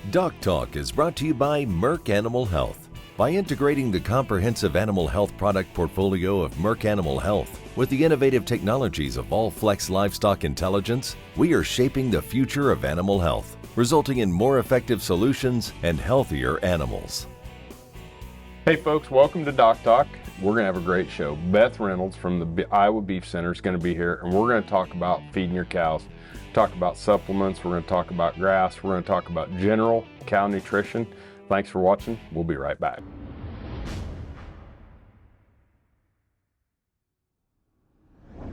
DocTalk is brought to you by Merck Animal Health. By integrating the comprehensive animal health product portfolio of Merck Animal Health with the innovative technologies of All-Flex Livestock Intelligence, we are shaping the future of animal health, resulting in more effective solutions and healthier animals. Hey folks, welcome to DocTalk. We're going to have a great show. Beth Reynolds from the Iowa Beef Center is going to be here, and we're going to talk about feeding your cows, talk about supplements, we're going to talk about grass, we're going to talk about general cow nutrition. Thanks for watching. We'll be right back.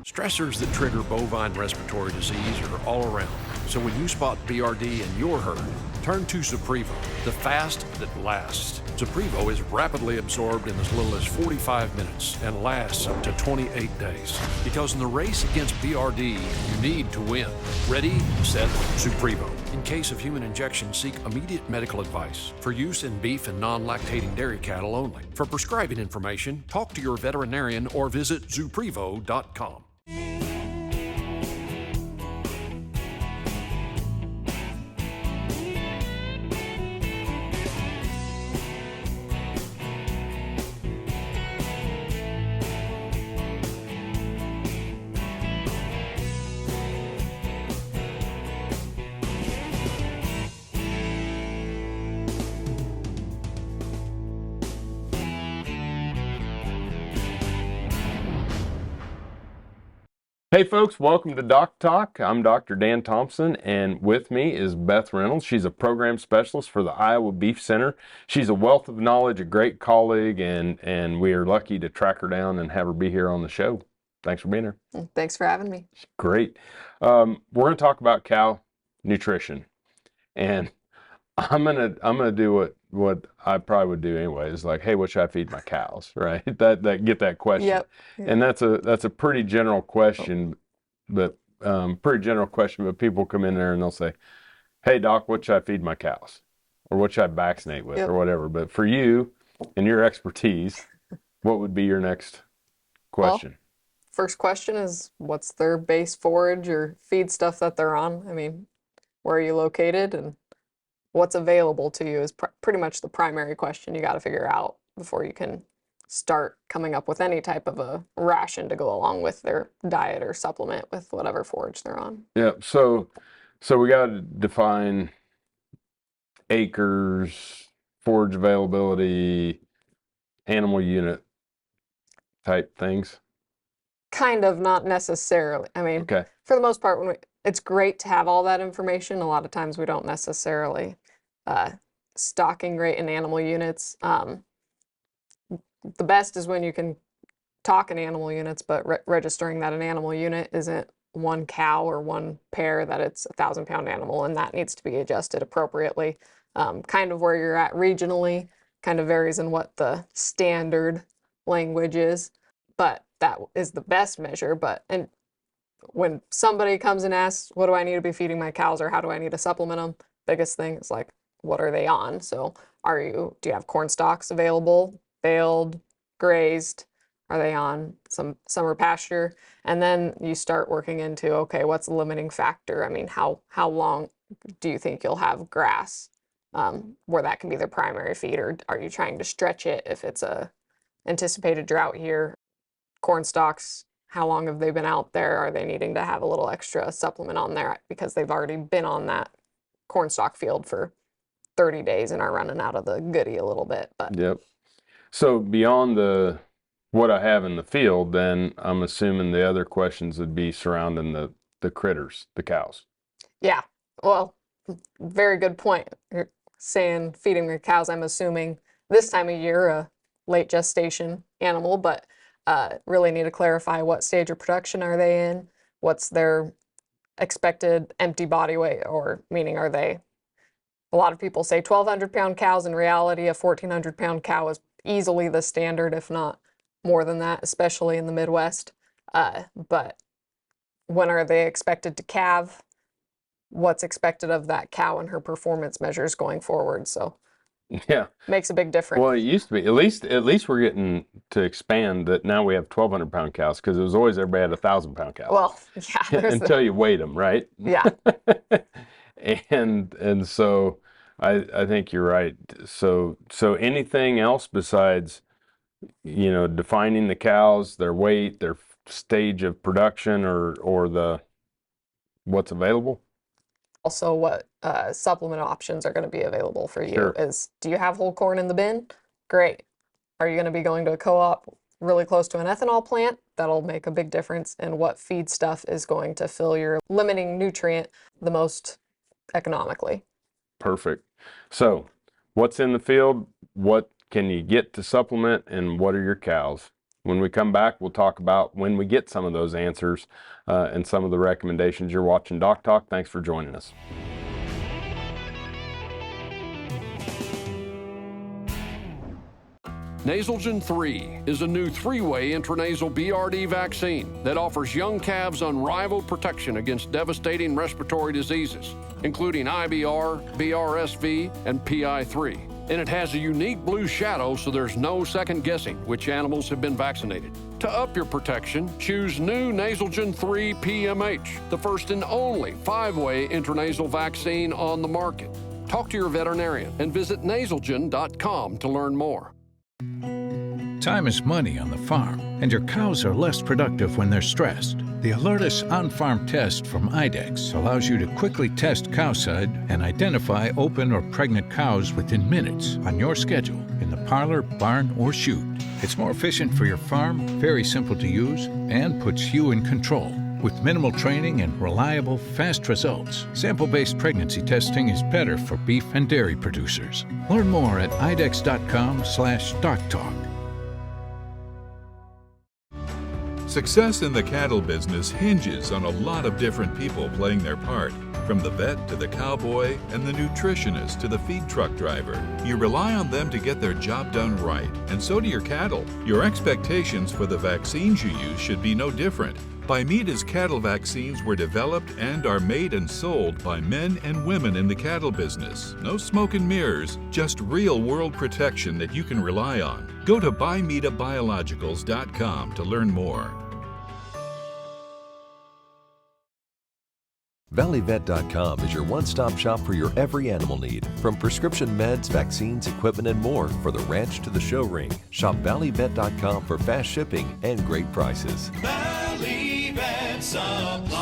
Stressors that trigger bovine respiratory disease are all around. So when you spot BRD in your herd, turn to Zuprevo, the fast that lasts. Zuprevo is rapidly absorbed in as little as 45 minutes and lasts up to 28 days. Because in the race against BRD, you need to win. Ready, set, Zuprevo. In case of human injection, seek immediate medical advice. For use in beef and non-lactating dairy cattle only. For prescribing information, talk to your veterinarian or visit Zuprevo.com. Hey folks, welcome to DocTalk. I'm Dr. Dan Thomson, and with me is Beth Reynolds. She's a program specialist for the Iowa Beef Center. She's a wealth of knowledge, a great colleague, and we are lucky to track her down and have her be here on the show. Thanks for being here. Thanks for having me. Great. We're going to talk about cow nutrition, and I'm gonna do what I probably would do anyway. Is like, hey, what should I feed my cows? Right? That get that question. Yep. And that's a pretty general question, but people come in there and they'll say, hey doc, what should I feed my cows? Or what should I vaccinate with? Yep. Or whatever. But for you and your expertise, what would be your next question? Well, first question is, what's their base forage or feed stuff that they're on? I mean, where are you located and what's available to you is pretty much the primary question you got to figure out before you can start coming up with any type of a ration to go along with their diet or supplement with whatever forage they're on. Yeah, so we got to define acres, forage availability, animal unit type things. Kind of, not necessarily. I mean, Okay. for the most part, it's great to have all that information. A lot of times we don't necessarily stocking rate in animal units. The best is when you can talk in animal units, but registering that an animal unit isn't one cow or one pair, that it's a 1,000-pound animal, and that needs to be adjusted appropriately. Kind of where you're at regionally kind of varies in what the standard language is, but that is the best measure. And when somebody comes and asks, what do I need to be feeding my cows or how do I need to supplement them? Biggest thing is like, what are they on? So do you have corn stalks available, baled, grazed? Are they on some summer pasture? And then you start working into, okay, what's the limiting factor? I mean, how long do you think you'll have grass where that can be their primary feed, or are you trying to stretch it if it's a anticipated drought year? Corn stalks, how long have they been out there? Are they needing to have a little extra supplement on there because they've already been on that corn stalk field for 30 days and are running out of the goodie a little bit? But Yep. So beyond what I have in the field, then I'm assuming the other questions would be surrounding the critters, the cows. yeah, well, very good point. You're saying feeding your cows, I'm assuming this time of year a late gestation animal, but really need to clarify what stage of production are they in, what's their expected empty body weight, or meaning a lot of people say 1,200-pound cows. In reality, a 1,400-pound cow is easily the standard, if not more than that, especially in the Midwest. But when are they expected to calve? What's expected of that cow and her performance measures going forward? So Yeah. makes a big difference. Well, it used to be. At least we're getting to expand that now we have 1,200-pound cows, because it was always everybody had 1,000-pound cows. Well, yeah. Until you weighed them, right? Yeah. and so I think you're right. So anything else besides, defining the cows, their weight, their stage of production, or the what's available? Also, what supplement options are going to be available for you Sure. is, do you have whole corn in the bin? Great. Are you going to be going to a co-op really close to an ethanol plant? That'll make a big difference in what feed stuff is going to fill your limiting nutrient the most economically. Perfect. So, what's in the field? What can you get to supplement? And what are your cows? When we come back, we'll talk about when we get some of those answers and some of the recommendations. You're watching Doc Talk. Thanks for joining us. Nasalgen 3 is a new 3-way intranasal BRD vaccine that offers young calves unrivaled protection against devastating respiratory diseases, including IBR, BRSV, and PI3. And it has a unique blue shadow, so there's no second guessing which animals have been vaccinated. To up your protection, choose new Nasalgen 3 PMH, the first and only 5-way intranasal vaccine on the market. Talk to your veterinarian and visit nasalgen.com to learn more. Time is money on the farm, and your cows are less productive when they're stressed. The Alertus on-farm test from IDEX allows you to quickly test cowside and identify open or pregnant cows within minutes on your schedule in the parlor, barn, or chute. It's more efficient for your farm, very simple to use, and puts you in control. With minimal training and reliable, fast results, sample-based pregnancy testing is better for beef and dairy producers. Learn more at idex.com/DocTalk. Success in the cattle business hinges on a lot of different people playing their part. From the vet to the cowboy and the nutritionist to the feed truck driver, you rely on them to get their job done right, and so do your cattle. Your expectations for the vaccines you use should be no different. Bimeta's cattle vaccines were developed and are made and sold by men and women in the cattle business. No smoke and mirrors, just real-world protection that you can rely on. Go to bimetabiologicals.com to learn more. ValleyVet.com is your one-stop shop for your every animal need. From prescription meds, vaccines, equipment, and more for the ranch to the show ring. Shop ValleyVet.com for fast shipping and great prices. Valley Vet Supply.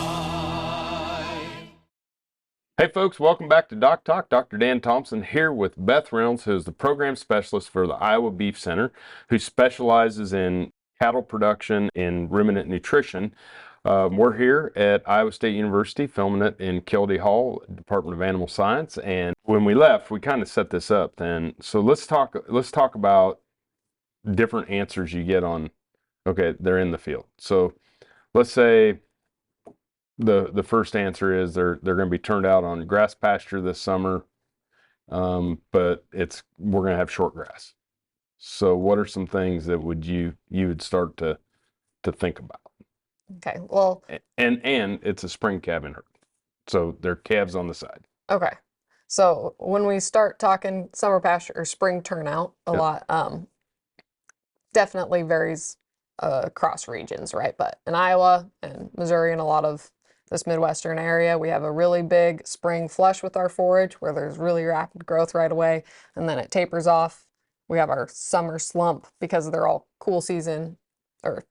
Hey folks, welcome back to Doc Talk. Dr. Dan Thomson here with Beth Reynolds, who is the program specialist for the Iowa Beef Center, who specializes in cattle production and ruminant nutrition. We're here at Iowa State University filming it in Kildee Hall, Department of Animal Science. And when we left, we kind of set this up then. So let's talk about different answers you get on, okay, they're in the field. So let's say the first answer is they're going to be turned out on grass pasture this summer, but we're going to have short grass. So what are some things that you would start to think about? Okay, well, And it's a spring calving herd, so they're calves on the side. okay. So when we start talking summer pasture or spring turnout, a lot definitely varies across regions, right? But in Iowa and Missouri and a lot of this Midwestern area, we have a really big spring flush with our forage where there's really rapid growth right away, and then it tapers off. We have our summer slump because they're all cool season, or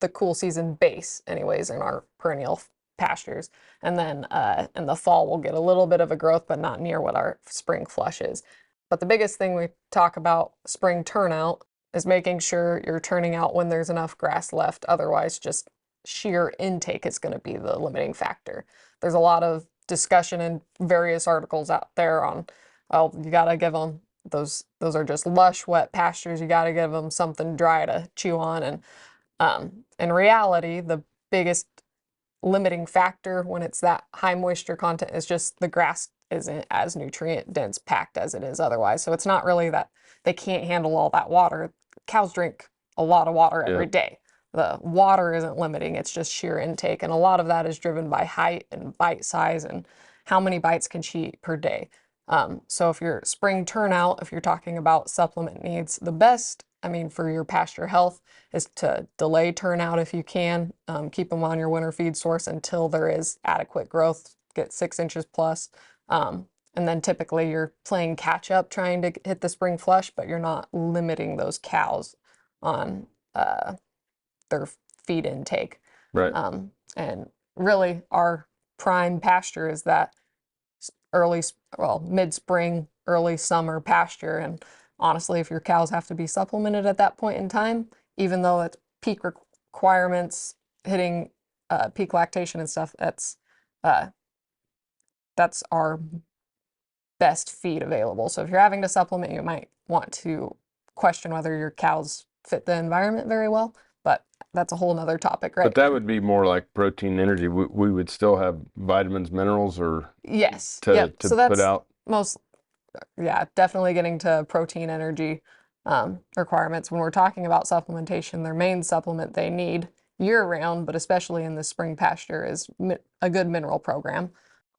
the cool season base anyways, in our perennial pastures. And then in the fall, we'll get a little bit of a growth, but not near what our spring flush is. But the biggest thing we talk about spring turnout is making sure you're turning out when there's enough grass left. Otherwise, just sheer intake is going to be the limiting factor. There's a lot of discussion in various articles out there on, well, you got to give them those are just lush, wet pastures. You got to give them something dry to chew on. And in reality, the biggest limiting factor when it's that high moisture content is just the grass isn't as nutrient dense packed as it is otherwise. So it's not really that they can't handle all that water. Cows drink a lot of water every day. The water isn't limiting, it's just sheer intake. And a lot of that is driven by height and bite size and how many bites can she eat per day. So if you're spring turnout, if you're talking about supplement needs, the best, for your pasture health is to delay turnout if you can. Keep them on your winter feed source until there is adequate growth, get 6 inches plus. And And then typically you're playing catch up trying to hit the spring flush, but you're not limiting those cows on their feed intake. Right. And really our prime pasture is that mid-spring, early summer pasture. And honestly, if your cows have to be supplemented at that point in time, even though it's peak requirements, hitting peak lactation and stuff, that's our best feed available. So if you're having to supplement, you might want to question whether your cows fit the environment very well, but that's a whole nother topic, right? But that would be more like protein energy. We would still have vitamins, minerals, or yes, to so that's put out. Definitely getting to protein energy requirements. When we're talking about supplementation, their main supplement they need year round, but especially in the spring pasture, is a good mineral program.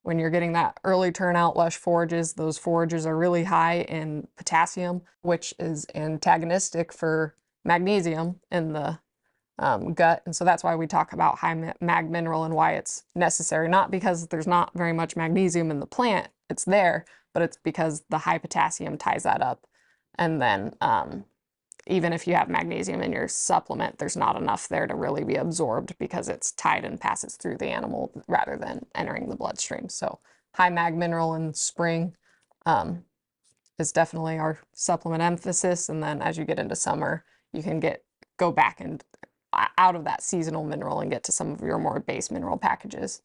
When you're getting that early turnout lush forages, those forages are really high in potassium, which is antagonistic for magnesium in the gut. And so that's why we talk about high mag mineral and why it's necessary. Not because there's not very much magnesium in the plant, it's there, but it's because the high potassium ties that up. And then even if you have magnesium in your supplement, there's not enough there to really be absorbed because it's tied and passes through the animal rather than entering the bloodstream. So high mag mineral in spring is definitely our supplement emphasis. And then as you get into summer, you can go back and out of that seasonal mineral and get to some of your more base mineral packages.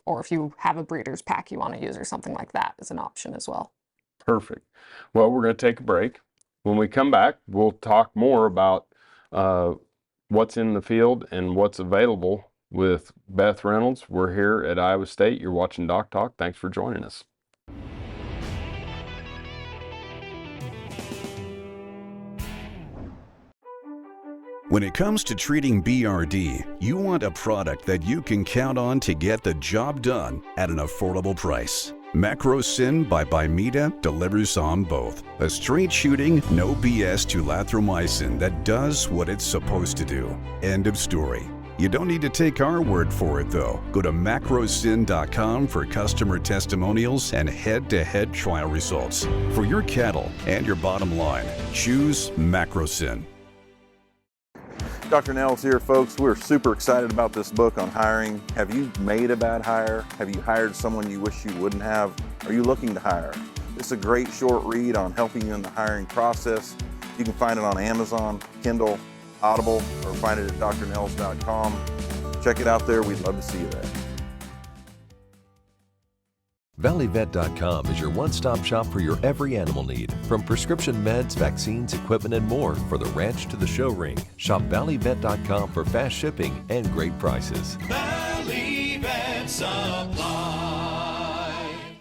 Or if you have a breeder's pack you want to use or something like that is an option as well. Perfect. Well, we're going to take a break. When we come back, we'll talk more about what's in the field and what's available with Beth Reynolds. We're here at Iowa State. You're watching DocTalk. Thanks for joining us. When it comes to treating BRD, you want a product that you can count on to get the job done at an affordable price. Macrocin by Bimeda delivers on both. A straight shooting, no BS tulathromycin that does what it's supposed to do. End of story. You don't need to take our word for it though. Go to macrocin.com for customer testimonials and head-to-head trial results. For your cattle and your bottom line, choose Macrocin. Dr. Nels here, folks. We're super excited about this book on hiring. Have you made a bad hire? Have you hired someone you wish you wouldn't have? Are you looking to hire? It's a great short read on helping you in the hiring process. You can find it on Amazon, Kindle, Audible, or find it at drnels.com. Check it out there. We'd love to see you there. ValleyVet.com is your one-stop shop for your every animal need, from prescription meds, vaccines, equipment, and more for the ranch to the show ring. Shop ValleyVet.com for fast shipping and great prices. Valley Vet Supply.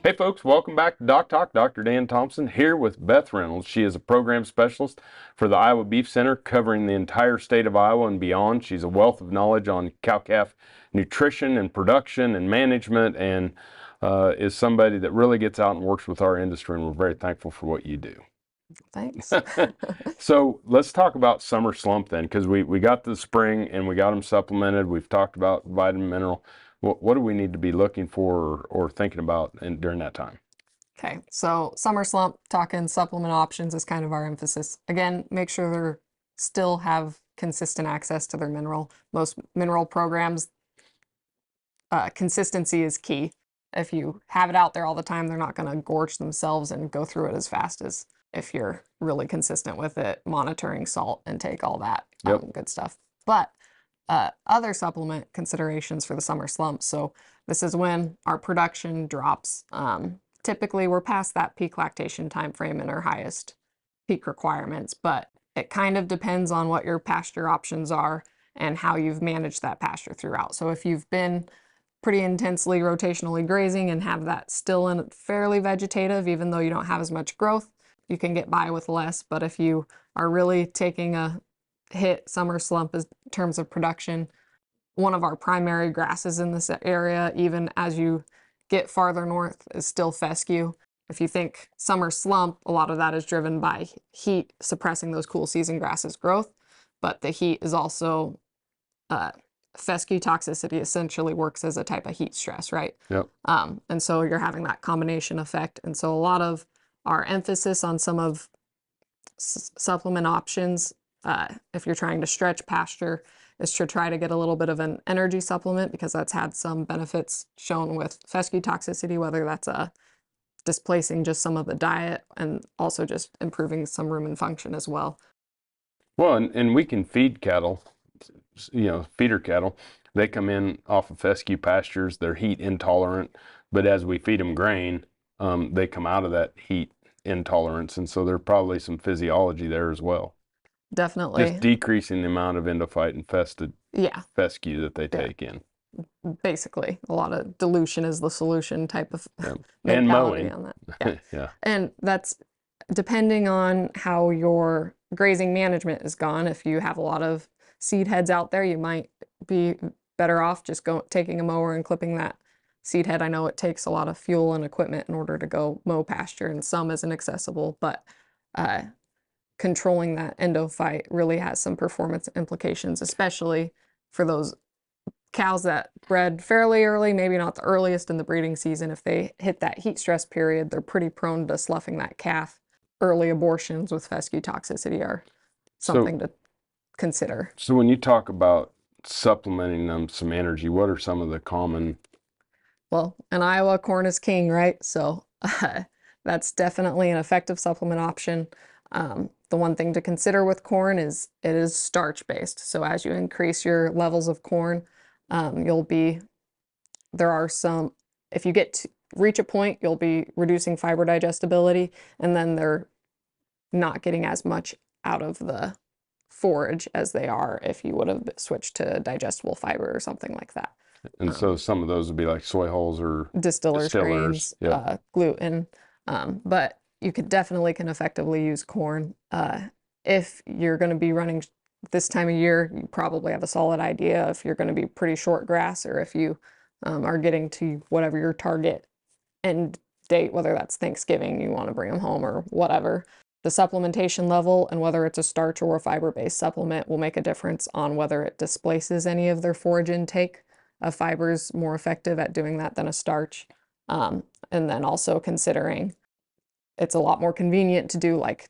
Hey folks, welcome back to DocTalk. Dr. Dan Thomson here with Beth Reynolds. She is a program specialist for the Iowa Beef Center, covering the entire state of Iowa and beyond. She's a wealth of knowledge on cow-calf nutrition and production and management, and is somebody that really gets out and works with our industry, and we're very thankful for what you do. Thanks. So let's talk about summer slump then, because we got the spring and we got them supplemented. We've talked about vitamin, mineral. What do we need to be looking for or thinking about during that time? Okay, so summer slump, talking supplement options is kind of our emphasis. Again, make sure they still have consistent access to their mineral. Most mineral programs, consistency is key. If you have it out there all the time, they're not going to gorge themselves and go through it as fast as if you're really consistent with it, monitoring salt intake, all that good stuff. But other supplement considerations for the summer slump. So this is when our production drops. Typically, we're past that peak lactation time frame in our highest peak requirements, but it kind of depends on what your pasture options are and how you've managed that pasture throughout. So if you've been pretty intensely rotationally grazing and have that still in fairly vegetative, even though you don't have as much growth, you can get by with less. But if you are really taking a hit summer slump in terms of production, one of our primary grasses in this area, even as you get farther north, is still fescue. If you think summer slump, a lot of that is driven by heat suppressing those cool season grasses growth, but the heat is also fescue toxicity essentially works as a type of heat stress, right? Yep. And so you're having that combination effect. And so a lot of our emphasis on some of supplement options, if you're trying to stretch pasture, is to try to get a little bit of an energy supplement, because that's had some benefits shown with fescue toxicity, whether that's displacing just some of the diet and also just improving some rumen function as well. Well, and we can feed cattle, feeder cattle. They come in off of fescue pastures. They're heat intolerant, but as we feed them grain, they come out of that heat intolerance, and so there's probably some physiology there as well. Definitely. Just decreasing the amount of endophyte infested fescue that they take in. Basically, a lot of dilution is the solution type of and mentality mowing on that. Yeah. And that's depending on how your grazing management is gone. If you have a lot of seed heads out there, you might be better off just taking a mower and clipping that seed head. I know it takes a lot of fuel and equipment in order to go mow pasture, and some isn't accessible, but controlling that endophyte really has some performance implications, especially for those cows that bred fairly early, maybe not the earliest in the breeding season. If they hit that heat stress period, they're pretty prone to sloughing that calf. Early abortions with fescue toxicity are something to consider. So when you talk about supplementing them some energy, what are some of the common? Well, in Iowa, corn is king, right? So that's definitely an effective supplement option. The one thing to consider with corn is it is starch based. So as you increase your levels of corn, there are some, if you reach a point, you'll be reducing fiber digestibility, and then they're not getting as much out of the forage as they are if you would have switched to digestible fiber or something like that. And so some of those would be like soy hulls or distillers grains, gluten, but you can effectively use corn. If you're going to be running this time of year, you probably have a solid idea if you're going to be pretty short grass, or if you are getting to whatever your target end date, whether that's Thanksgiving, you want to bring them home or whatever. The supplementation level and whether it's a starch or a fiber-based supplement will make a difference on whether it displaces any of their forage intake. A fiber is more effective at doing that than a starch. And then also considering it's a lot more convenient to do like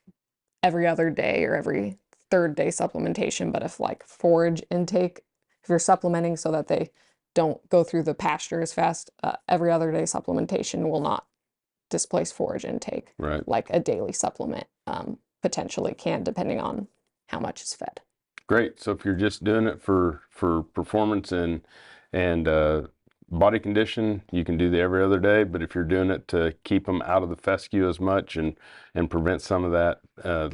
every other day or every third day supplementation. But if like forage intake, if you're supplementing so that they don't go through the pasture as fast, every other day supplementation will not displace forage intake. Right. Like a daily supplement potentially can, depending on how much is fed. Great. So if you're just doing it for performance and body condition, you can do the every other day. But if you're doing it to keep them out of the fescue as much and prevent some of that,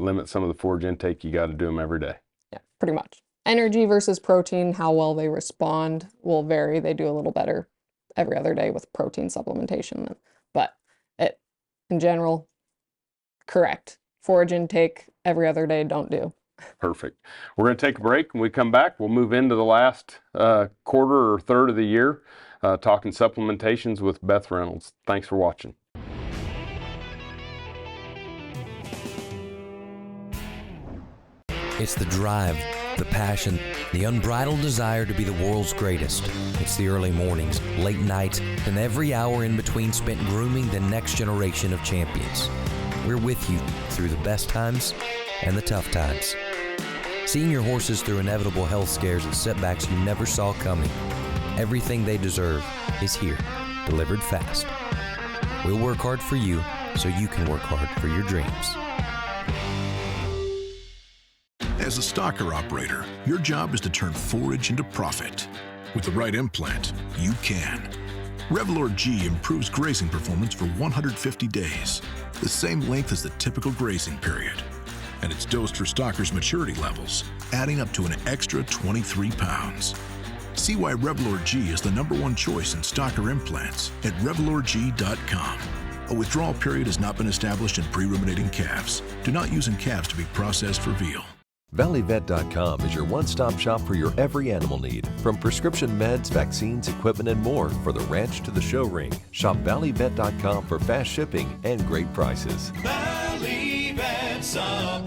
limit some of the forage intake, you got to do them every day. Yeah, pretty much. Energy versus protein, how well they respond will vary. They do a little better every other day with protein supplementation, but in general, correct. Forage intake every other day, don't do. Perfect. We're going to take a break. When we come back, we'll move into the last quarter or third of the year, talking supplementations with Beth Reynolds. Thanks for watching. It's the drive, the passion, the unbridled desire to be the world's greatest. It's the early mornings, late nights, and every hour in between spent grooming the next generation of champions. We're with you through the best times and the tough times. Seeing your horses through inevitable health scares and setbacks you never saw coming. Everything they deserve is here, delivered fast. We'll work hard for you so you can work hard for your dreams. As a stocker operator, your job is to turn forage into profit. With the right implant, you can. Revlor G improves grazing performance for 150 days, the same length as the typical grazing period. And it's dosed for stockers' maturity levels, adding up to an extra 23 pounds. See why Revlor G is the #1 choice in stocker implants at RevlorG.com. A withdrawal period has not been established in pre-ruminating calves. Do not use in calves to be processed for veal. ValleyVet.com is your one-stop shop for your every animal need. From prescription meds, vaccines, equipment, and more for the ranch to the show ring. Shop ValleyVet.com for fast shipping and great prices. Valley Vet Supply.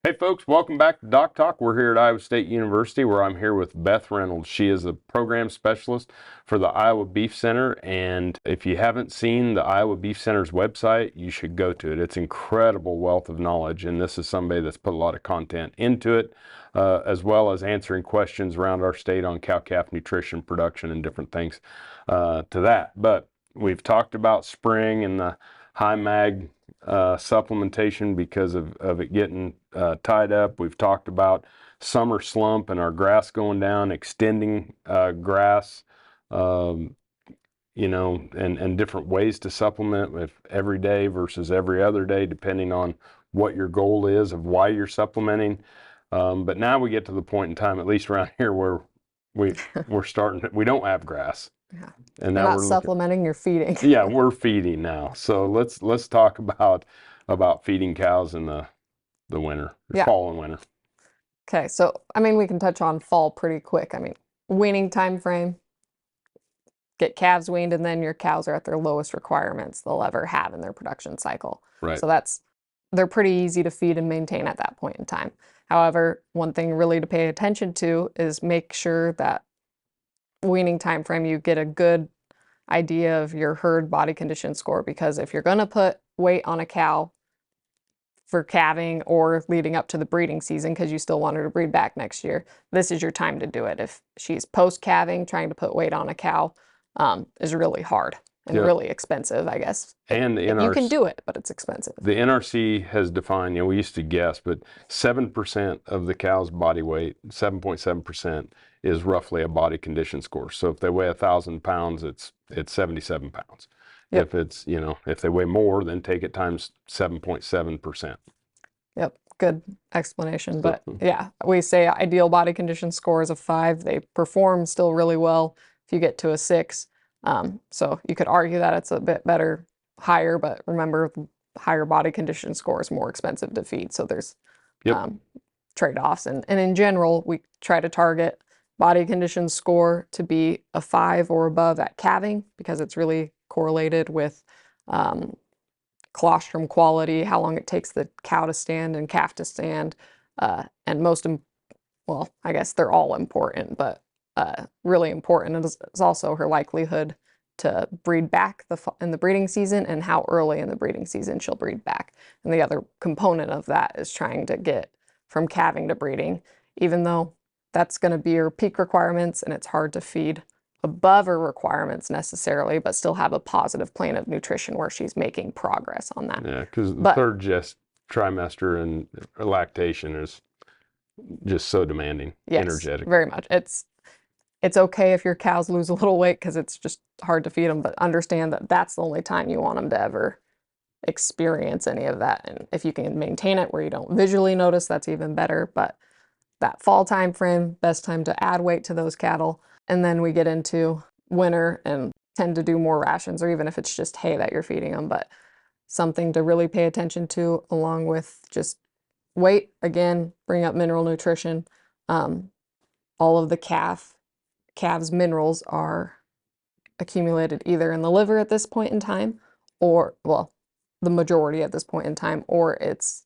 Hey folks, welcome back to Doc Talk. We're here at Iowa State University where I'm here with Beth Reynolds. She is a program specialist for the Iowa Beef Center, and if you haven't seen the Iowa Beef Center's website, you should go to it. It's an incredible wealth of knowledge, and this is somebody that's put a lot of content into it, as well as answering questions around our state on cow-calf nutrition, production, and different things to that. But we've talked about spring and the high mag supplementation because of it getting tied up. We've talked about summer slump and our grass going down, extending grass, you know, and different ways to supplement with every day versus every other day, depending on what your goal is of why you're supplementing. But now we get to the point in time, at least around here, where we're starting. We don't have grass. Yeah. And You're now not we're supplementing, you're feeding. yeah, we're feeding now. So let's talk about feeding cows in the winter, Yeah. fall and winter. Okay, so I mean, we can touch on fall pretty quick. I mean, weaning time frame, get calves weaned, and then your cows are at their lowest requirements they'll ever have in their production cycle. Right. So they're pretty easy to feed and maintain at that point in time. However, one thing really to pay attention to is make sure that weaning time frame you get a good idea of your herd body condition score, because if you're going to put weight on a cow for calving or leading up to the breeding season, because you still want her to breed back next year, this is your time to do it. If she's post calving, trying to put weight on a cow is really hard and really expensive, I guess. And the You can do it, but it's expensive. The NRC has defined, you know, we used to guess, but 7% of the cow's body weight, 7.7%, is roughly a body condition score. So if they weigh 1,000 pounds, it's 77 pounds. Yep. If it's, you know, if they weigh more, then take it times 7.7%. Yep, good explanation. But yeah, we say ideal body condition score is a 5. They perform still really well if you get to a 6. So you could argue that it's a bit better higher, but remember, higher body condition score is more expensive to feed. So there's trade-offs. And in general, we try to target body condition score to be a 5 or above at calving, because it's really correlated with colostrum quality, how long it takes the cow to stand and calf to stand, and well, I guess they're all important, but really important is also her likelihood to breed back in the breeding season, and how early in the breeding season she'll breed back. And the other component of that is trying to get from calving to breeding, even though that's going to be her peak requirements, and it's hard to feed above her requirements necessarily, but still have a positive plan of nutrition where she's making progress on that. Yeah, because the third trimester and lactation is just so demanding, energetic. Very much. It's okay if your cows lose a little weight because it's just hard to feed them, but understand that that's the only time you want them to ever experience any of that. And if you can maintain it where you don't visually notice, that's even better. But that fall time frame, best time to add weight to those cattle. And then we get into winter and tend to do more rations, or even if it's just hay that you're feeding them. But something to really pay attention to, along with just weight, again, bring up mineral nutrition. All of the calves' minerals are accumulated either in the liver at this point in time, or, well, the majority at this point in time, or it's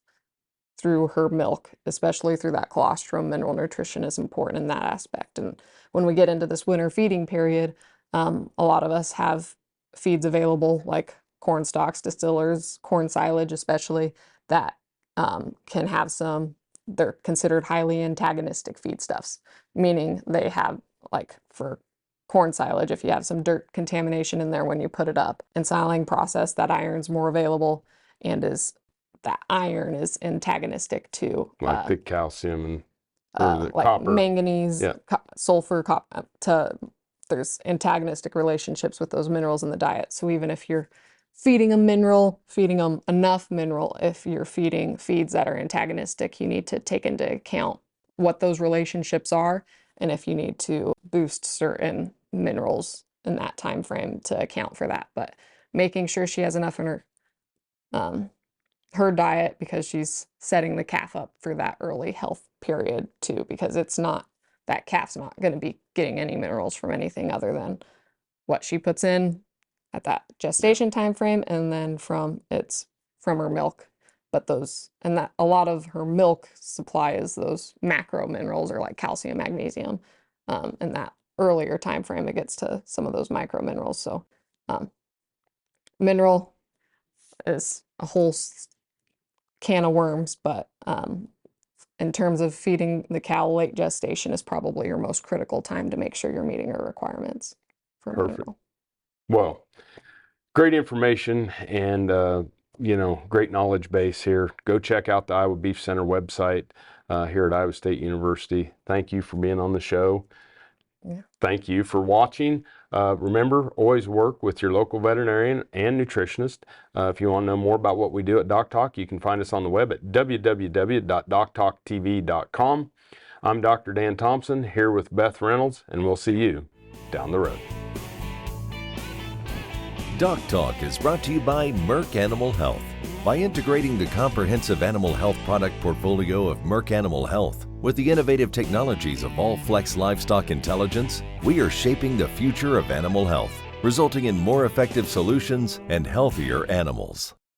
through her milk, especially through that colostrum. Mineral nutrition is important in that aspect. And when we get into this winter feeding period, a lot of us have feeds available like corn stalks, distillers, corn silage especially, that can have they're considered highly antagonistic feedstuffs, meaning they have, like for corn silage, if you have some dirt contamination in there when you put it up, in siling process, that iron's more available, and that iron is antagonistic to like the calcium and the like copper, manganese, sulfur, there's antagonistic relationships with those minerals in the diet. So even if you're feeding a mineral, feeding them enough mineral, if you're feeding feeds that are antagonistic, you need to take into account what those relationships are, and if you need to boost certain minerals in that time frame to account for that. But making sure she has enough in her diet, because she's setting the calf up for that early health period too, because that calf's not going to be getting any minerals from anything other than what she puts in at that gestation time frame, and then from her milk but that a lot of her milk supply is those macro minerals or like calcium, magnesium. In that earlier time frame, it gets to some of those micro minerals. So mineral is a whole can of worms, but in terms of feeding the cow, late gestation is probably your most critical time to make sure you're meeting her requirements for mineral. Well, great information and great knowledge base here. Go check out the Iowa Beef Center website here at Iowa State University. Thank you for being on the show. Yeah. Thank you for watching. Remember, always work with your local veterinarian and nutritionist. If you want to know more about what we do at DocTalk, you can find us on the web at www.doctalktv.com. I'm Dr. Dan Thomson here with Beth Reynolds, and we'll see you down the road. DocTalk is brought to you by Merck Animal Health. By integrating the comprehensive animal health product portfolio of Merck Animal Health with the innovative technologies of All-Flex Livestock Intelligence, we are shaping the future of animal health, resulting in more effective solutions and healthier animals.